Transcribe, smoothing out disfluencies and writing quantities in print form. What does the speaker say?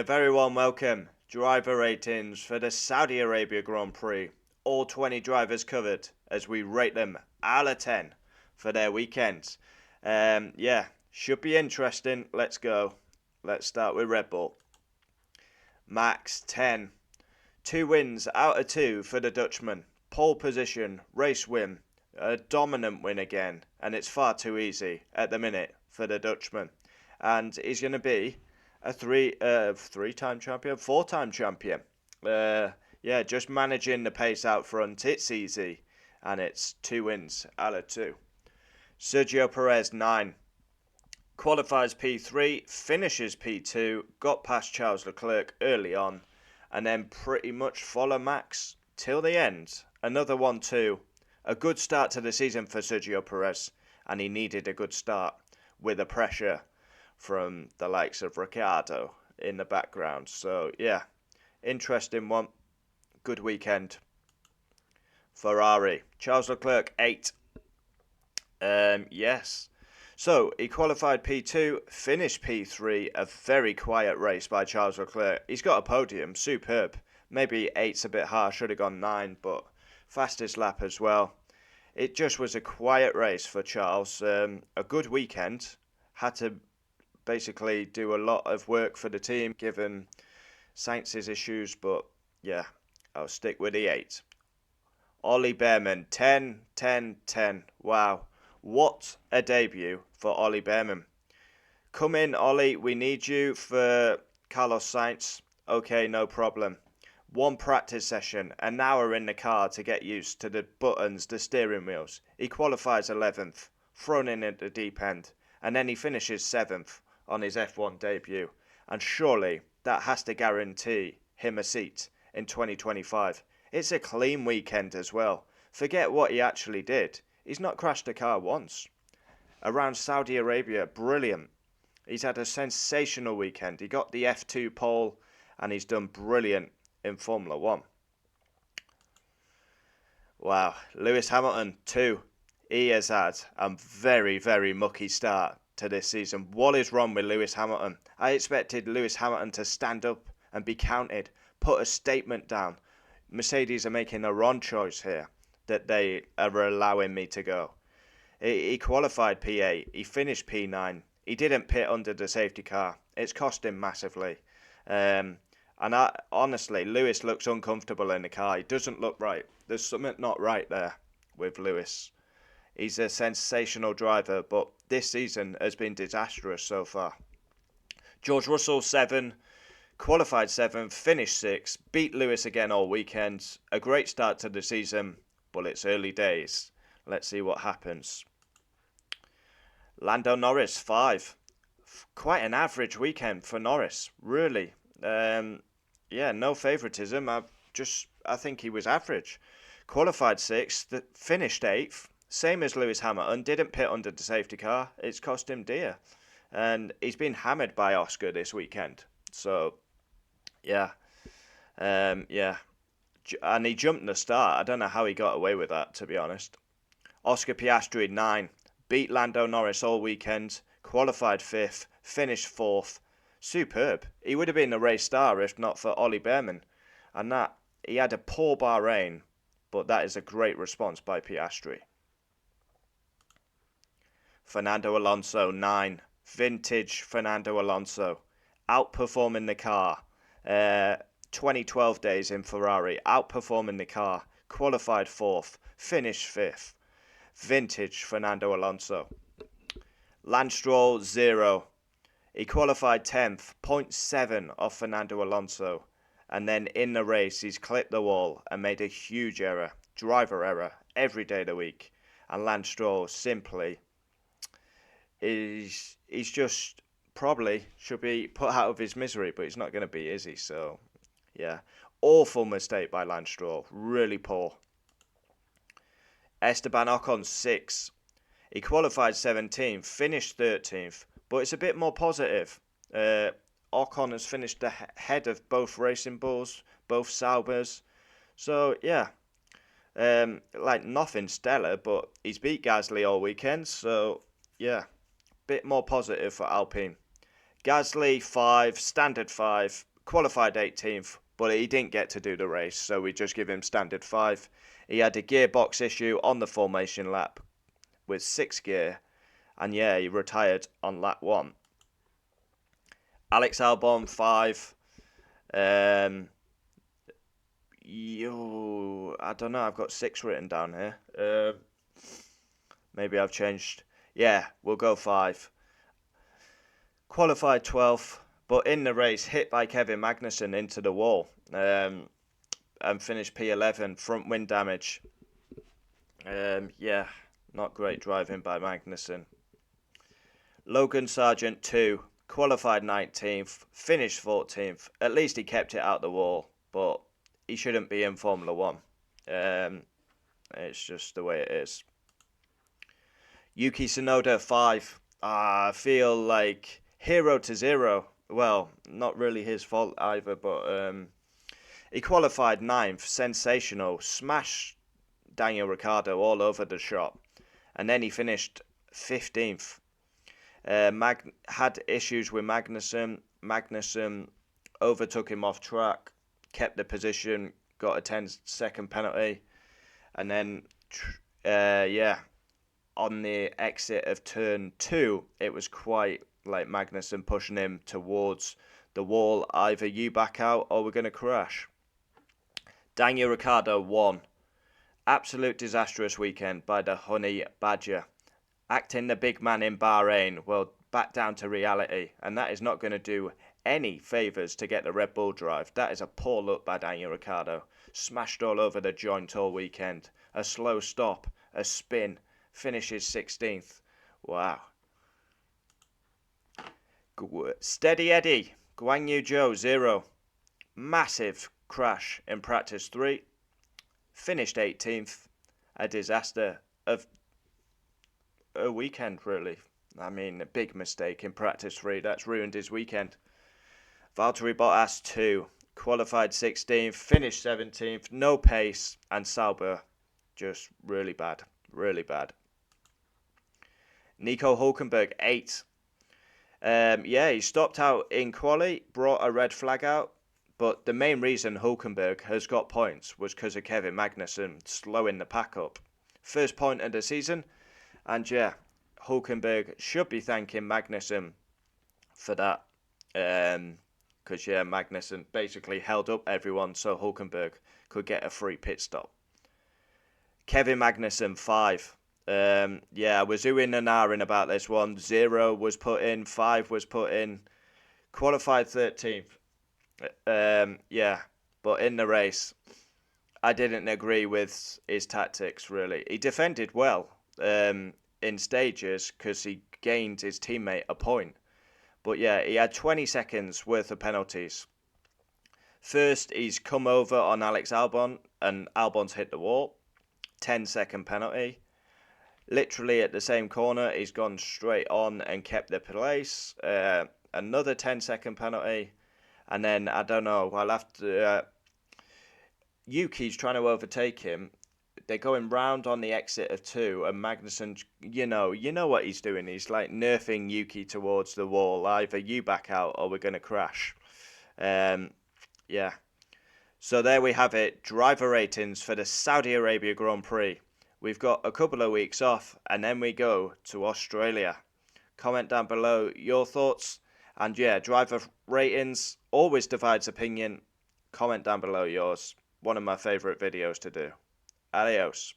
a very warm welcome. Driver ratings for the Saudi Arabia Grand Prix. All 20 drivers covered as we rate them out of 10 for their weekends. Should be interesting. Let's go. Let's start with Red Bull. Max 10. 2 wins out of 2 for the Dutchman. Pole position, race win. A dominant win again. And it's far too easy at the minute for the Dutchman. And he's going to be a three-time champion, four-time champion. Just managing the pace out front, it's easy, and it's 2 wins out of 2. Sergio Perez 9, qualifies P3, finishes P2, got past Charles Leclerc early on, and then pretty much follow Max till the end. Another 1-2. A good start to the season for Sergio Perez, and he needed a good start with the pressure from the likes of Ricciardo in the background. So, yeah, interesting one. Good weekend. Ferrari. Charles Leclerc, 8. Yes. So, he qualified P2, finished P3. A very quiet race by Charles Leclerc. He's got a podium. Superb. Maybe 8's a bit harsh. Should have gone 9, but fastest lap as well. It just was a quiet race for Charles. A good weekend. Had to basically do a lot of work for the team given Sainz's issues, but yeah, I'll stick with the 8. Ollie Behrman, 10, 10, 10. Wow, what a debut for Ollie Behrman. Come in, Ollie, we need you for Carlos Sainz. Okay, no problem. 1 practice session, an hour in the car to get used to the buttons, the steering wheels. He qualifies 11th, thrown in at the deep end, and then he finishes 7th on his F1 debut, and surely that has to guarantee him a seat in 2025. It's a clean weekend as well. Forget what he actually did. He's not crashed a car once. Around Saudi Arabia, brilliant. He's had a sensational weekend. He got the F2 pole, and he's done brilliant in Formula 1. Wow, Lewis Hamilton, 2. He has had a very, very mucky start to this season. What is wrong with Lewis Hamilton? I expected Lewis Hamilton to stand up and be counted, put a statement down. Mercedes are making a wrong choice here that they are allowing me to go. He qualified P8, he finished P9, he didn't pit under the safety car. It's cost him massively. Honestly, Lewis looks uncomfortable in the car. He doesn't look right. There's something not right there with Lewis. He's a sensational driver, but this season has been disastrous so far. George Russell, 7, qualified 7th, finished 6th, beat Lewis again all weekend. A great start to the season, but it's early days. Let's see what happens. Lando Norris, 5. Quite an average weekend for Norris, really. No favouritism. I think he was average. Qualified 6th, finished 8th. Same as Lewis Hamilton, didn't pit under the safety car. It's cost him dear. And he's been hammered by Oscar this weekend. So, yeah. And he jumped the start. I don't know how he got away with that, to be honest. Oscar Piastri, 9. Beat Lando Norris all weekend. Qualified 5th. Finished 4th. Superb. He would have been a race star if not for Ollie Behrman. And that, he had a poor Bahrain, but that is a great response by Piastri. Fernando Alonso, 9. Vintage Fernando Alonso. Outperforming the car. 2012 days in Ferrari. Outperforming the car. Qualified 4th. Finished 5th. Vintage Fernando Alonso. Lance Stroll, 0. He qualified 10th. 0.7 off Fernando Alonso. And then in the race, he's clipped the wall and made a huge error. Driver error. Every day of the week. And Lance Stroll simply he's just probably should be put out of his misery, but he's not going to be, is he? So, yeah. Awful mistake by Lance Stroll. Really poor. Esteban Ocon, 6. He qualified 17th, finished 13th, but it's a bit more positive. Ocon has finished ahead of both Racing Bulls, both Saubers. So, yeah. Nothing stellar, but he's beat Gasly all weekend, so, yeah. Bit more positive for Alpine. Gasly, 5, standard 5. qualified 18th, but he didn't get to do the race, so we just give him standard 5. He had a gearbox issue on the formation lap with 6th gear, and yeah, he retired on lap 1. Alex Albon 5. I don't know, I've got 6 written down here. Maybe I've changed. Yeah, we'll go 5. Qualified 12th, but in the race, hit by Kevin Magnussen into the wall, and finished P11, front wing damage. Yeah, not great driving by Magnussen. Logan Sargent 2, qualified 19th, finished 14th. At least he kept it out the wall, but he shouldn't be in Formula 1. It's just the way it is. Yuki Tsunoda 5. I feel like 0 to 0. Well, not really his fault either, but he qualified 9th. Sensational. Smashed Daniel Ricciardo all over the shop. And then he finished 15th. Had issues with Magnussen. Magnussen overtook him off track, kept the position, got a 10-second penalty. And then, on the exit of turn 2, it was quite like Magnussen pushing him towards the wall. Either you back out or we're going to crash. Daniel Ricciardo won. Absolute disastrous weekend by the Honey Badger. Acting the big man in Bahrain, well, back down to reality. And that is not going to do any favours to get the Red Bull drive. That is a poor look by Daniel Ricciardo. Smashed all over the joint all weekend. A slow stop, a spin. Finishes 16th. Wow. Steady Eddie. Guan Yu Zhou 0. Massive crash in practice 3. Finished 18th. A disaster of a weekend, really. I mean, a big mistake in practice 3. That's ruined his weekend. Valtteri Bottas 2. Qualified 16th. Finished 17th. No pace. And Sauber just really bad. Really bad. Nico Hulkenberg 8. He stopped out in quali, brought a red flag out, but the main reason Hulkenberg has got points was because of Kevin Magnussen slowing the pack up. First point of the season, and yeah, Hulkenberg should be thanking Magnussen for that, because Magnussen basically held up everyone so Hulkenberg could get a free pit stop. Kevin Magnussen 5. I was oohing and ahhing about this one. 0 was put in, 5 was put in. Qualified 13th. But in the race, I didn't agree with his tactics, really. He defended well in stages because he gained his teammate a point. But yeah, he had 20 seconds worth of penalties. First, he's come over on Alex Albon, and Albon's hit the wall. 10-second penalty. Literally at the same corner, he's gone straight on and kept the place. Another 10-second penalty. And then, I don't know, after Yuki's trying to overtake him, they're going round on the exit of 2, and Magnussen, you know what he's doing. He's like nerfing Yuki towards the wall. Either you back out or we're going to crash. So there we have it. Driver ratings for the Saudi Arabia Grand Prix. We've got a couple of weeks off, and then we go to Australia. Comment down below your thoughts. And yeah, driver ratings always divides opinion. Comment down below yours. One of my favourite videos to do. Adios.